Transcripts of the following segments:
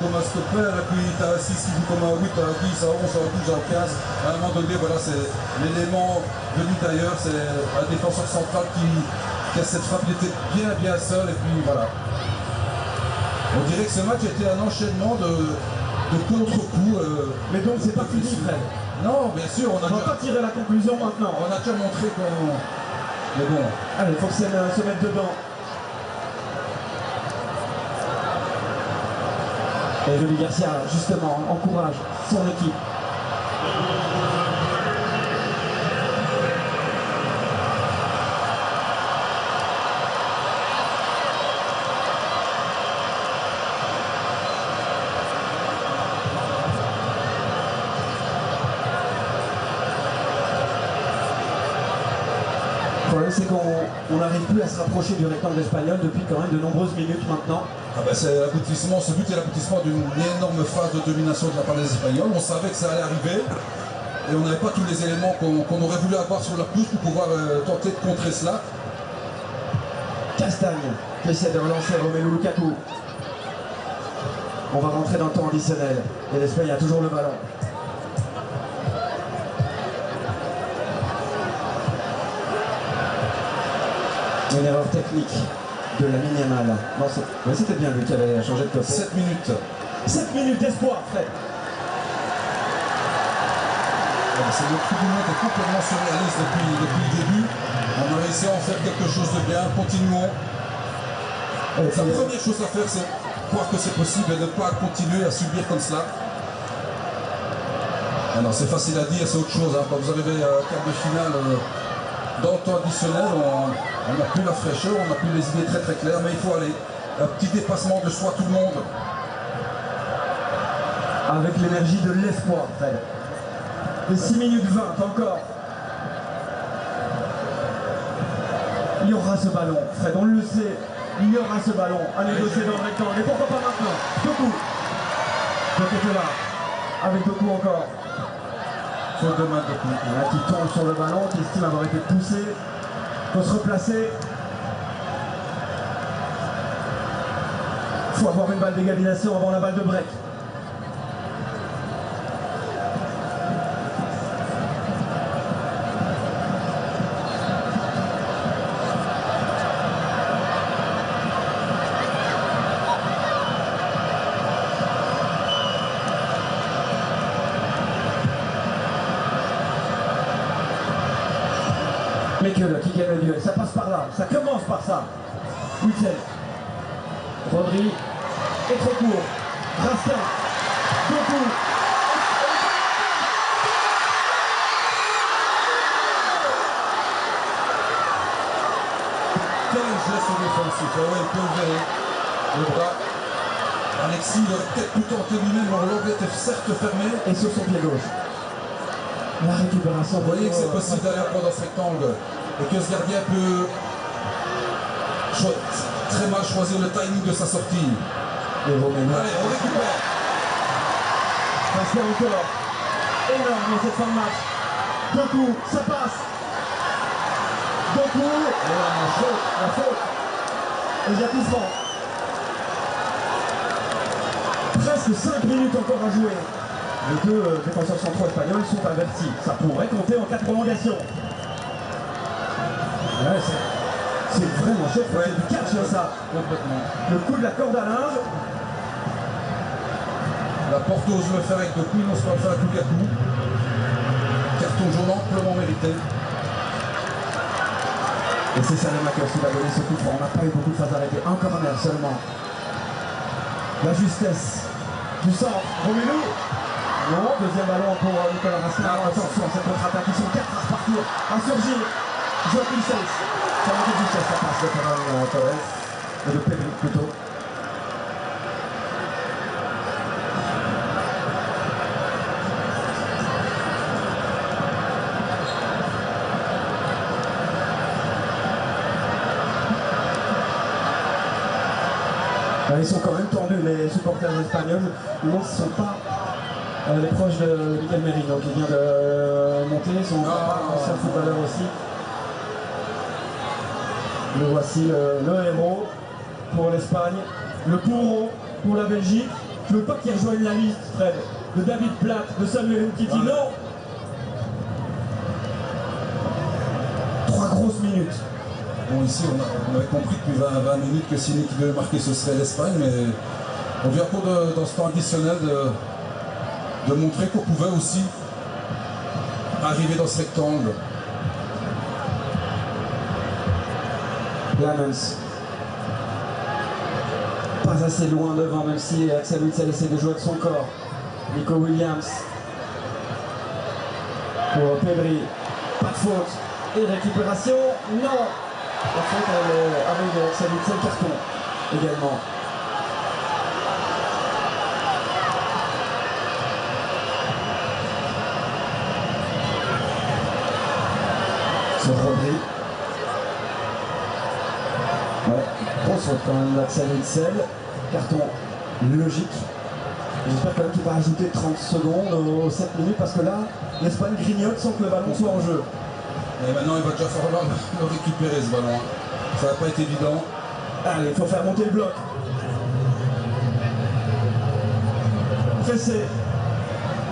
Comme un stopper, et puis tu as 6 qui joue comme un 8, un 10, un 11, un 12, un 15. À un moment donné, voilà, c'est l'élément venu d'ailleurs, c'est un défenseur central qui a cette frappe, il était bien seul, et puis voilà. On dirait que ce match était un enchaînement de contre-coups. Mais donc c'est pas fini, Fred. Non, bien sûr, on va pas tirer la conclusion maintenant. On a déjà montré qu'on... Mais bon. Allez, il faut que se mettre dedans. Et Rudy Garcia, justement, encourage son équipe. Le problème, c'est qu'on n'arrive plus à se rapprocher du rectangle espagnol depuis quand même de nombreuses minutes maintenant. Ah ben c'est l'aboutissement, ce but est l'aboutissement d'une énorme phase de domination de la part des Espagnols. On savait que ça allait arriver et on n'avait pas tous les éléments qu'on aurait voulu avoir sur la pelouse pour pouvoir tenter de contrer cela. Castagne qui essaie de relancer Romelu Lukaku. On va rentrer dans le temps additionnel et l'Espagne a toujours le ballon. Une erreur technique de Lamine Yamal. Non, c'était bien lui qui avait changé de côté. 7 minutes. 7 minutes d'espoir, Fred. C'est le coup du monde est complètement surréaliste depuis le début. On a réussi à en faire quelque chose de bien. Continuons. La première chose à faire, c'est croire que c'est possible et ne pas continuer à subir comme cela. Alors c'est facile à dire, c'est autre chose. Hein. Quand vous arrivez à quart de finale, dans le temps additionnel, on n'a plus la fraîcheur, on n'a plus les idées très claires, mais il faut aller. Un petit dépassement de soi, tout le monde. Avec l'énergie de l'espoir, Fred. Et 6 minutes 20 encore. Il y aura ce ballon, Fred, on le sait. Il y aura ce ballon à négocier dans le rectangle. Et pourquoi pas maintenant? Doku. De côté là. Avec Doku encore. Faute de main de Doku. Voilà, qui tombe sur le ballon, qui estime avoir été poussé. Il faut se replacer. Il faut avoir une balle d'égalisation avant la balle de break. Mais que qui gagne le duel, ça passe par là, ça commence par ça. Witzel, Rodri est trop court, Rastin, Doku. Quel geste défensif, ouais, il peut lever le bras. Alexis, il aurait peut-être pu tenter lui-même, l'angle était certes fermé. Et sur son pied gauche. La récupération. Vous voyez que c'est possible d'aller encore dans ce rectangle et que ce gardien peut très mal choisir le timing de sa sortie. Et Romelu. Allez, on récupère. Parce qu'il y a encore énorme dans cette fin de match. Doku, ça passe. Doku. Et la faute. Et Jacquisman. Presque 5 minutes encore à jouer. Les deux défenseurs centraux espagnols sont avertis. Ça pourrait compter en cas de prolongation. Ouais, c'est vraiment chouette. Ouais. C'est du catch, ça. Complètement. Le coup de la corde à linge. La Porte ose le faire avec Doku, il n'ose pas le faire avec Lukaku. Carton jaune amplement mérité. Et c'est Salemaker qui va donner ce coup franc. On n'a pas eu beaucoup de phases arrêtées. Un corner seulement. La justesse du centre. Romelu. Non, deuxième ballon pour Nicolas Rastin. Attention, cette contre-attaque, ils sont 4 à repartir, à surgir. Joaquin Sales. Ça manque de justesse, ça passe de Ferran Torres. Et de Pedri plutôt. Ils sont quand même tendus, les supporters espagnols. Ils ne sont pas les proches de Miguel Merino qui vient de monter, son ancien footballeur aussi. Le voici le héros pour l'Espagne, le bourreau pour la Belgique. Je veux pas qu'il rejoigne la liste, Fred, de David Platt, de Samuel Umtiti, non. 3 grosses minutes. Bon, ici, on avait compris depuis 20 minutes que si l'équipe devait marquer, ce serait l'Espagne, mais on vient pour dans ce temps additionnel de montrer qu'on pouvait aussi arriver dans ce rectangle. Lamens. Pas assez loin devant, même si Axel Witsel essaie de jouer avec son corps. Nico Williams. Pour Pedri. Pas de faute. Et récupération. Non. La faute avec Axel Witsel, carton également. Sur Rodri. Ouais, grosse faute quand même d'Axel Witsel. Carton logique. J'espère quand même qu'il va rajouter 30 secondes aux 7 minutes parce que là, l'Espagne grignote sans que le ballon soit en jeu. Et maintenant, il va déjà falloir le récupérer, ce ballon. Ça va pas être évident. Allez, il faut faire monter le bloc. Pressé.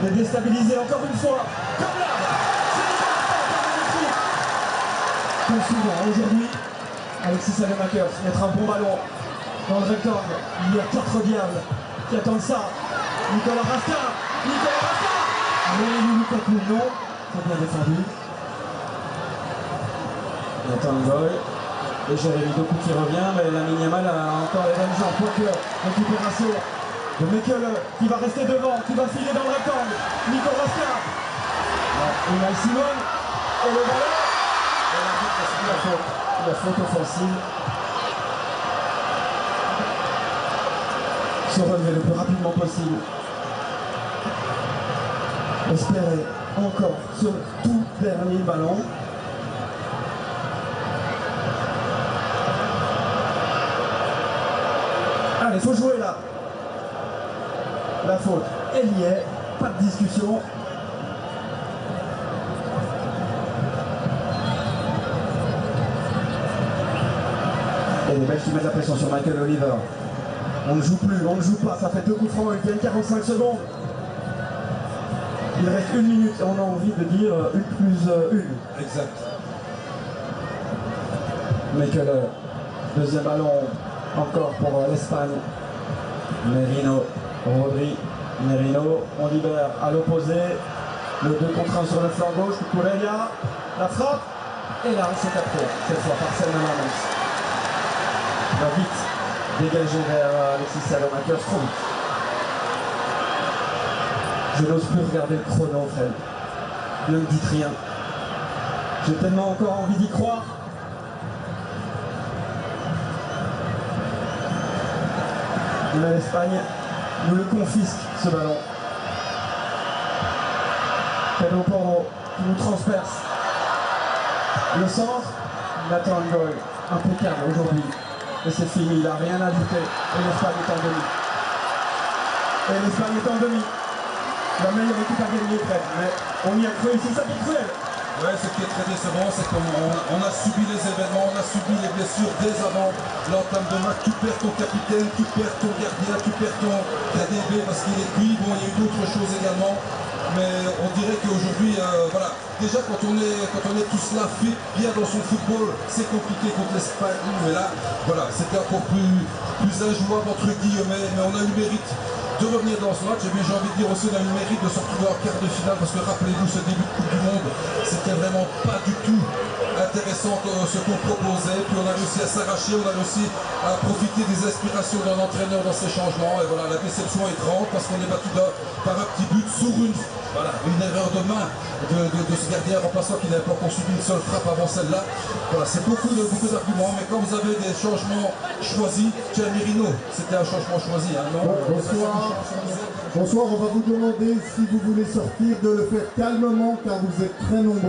Et déstabilisé encore une fois. Comme là. Comme souvent, aujourd'hui, Alexis Saelemaekers mettra un bon ballon dans le rectangle. Il y a 4 diables qui attendent ça. Nicolas Raskin. Nicolas Raskin. Mais Lukaku, non. Très bien défendu. Nathan Goy. Et Jérémy Doku qui revient, mais Lamine Yamal a encore les mêmes jambes. Quoique, récupération de Mekele qui va rester devant, qui va filer dans le rectangle. Nico Raskin. Unai Simon. Et le ballon. Et l'arbitre a suivi la faute offensive. Se relever le plus rapidement possible. Espérer encore ce tout dernier ballon. Allez, il faut jouer là. La faute, elle y est. Pas de discussion. Et les Belges qui mettent la pression sur Michael Oliver. On ne joue plus, on ne joue pas. Ça fait 2 coups francs, il y a 45 secondes. Il reste 1 minute et on a envie de dire 1 plus 1. Exact. Michael, deuxième ballon. Encore pour l'Espagne. Merino, Rodri, Merino, on libère à l'opposé. Le 2 contre 1 sur le flanc gauche, Cucurella, la frappe. Et là, c'est capté, cette fois par Selman Lamens. Il va vite dégager vers Alexis Saelemaekers, trop vite. Je n'ose plus regarder le chrono, Fred. Ne me dites rien. J'ai tellement encore envie d'y croire. Mais l'Espagne nous le confisque, ce ballon. Pedro Porro qui nous transperce. Le centre, Nathan Goy, impeccable aujourd'hui. Et c'est fini, il n'a rien ajouté. Et l'Espagne est en demi. Et l'Espagne est en demi. La meilleure équipe a gagné, Fred. Mais on y a cru, c'est ça qui est cruel. Ouais, ce qui est très décevant, c'est qu'on a subi les événements, on a subi les blessures dès avant l'entame de match. Tu perds ton capitaine, tu perds ton gardien, tu perds ton KDB parce qu'il est cuit. Bon, il y a eu d'autres choses également. Mais on dirait qu'aujourd'hui, voilà, déjà quand on est tous là, fit, bien dans son football, c'est compliqué contre l'Espagne. Mais là, voilà, c'était encore plus injouable entre guillemets, mais on a eu le mérite de revenir dans ce match. Et bien j'ai envie de dire aussi on a eu le mérite de se retrouver en quart de finale parce que rappelez-vous ce début de Coupe du Monde, c'était vraiment pas du tout intéressant ce qu'on proposait. Puis on a réussi à s'arracher, on a réussi à profiter des inspirations d'un entraîneur dans ses changements. Et voilà, la déception est grande parce qu'on est battu par un petit but sur une erreur de main de ce gardien remplaçant qui n'avait pas encore subi une seule frappe avant celle-là. Voilà, c'est beaucoup d'arguments, mais quand vous avez des changements choisis, tiens Merino, c'était un changement choisi, hein, non? Bonsoir. Bonsoir, on va vous demander si vous voulez sortir de le faire calmement car vous êtes très nombreux.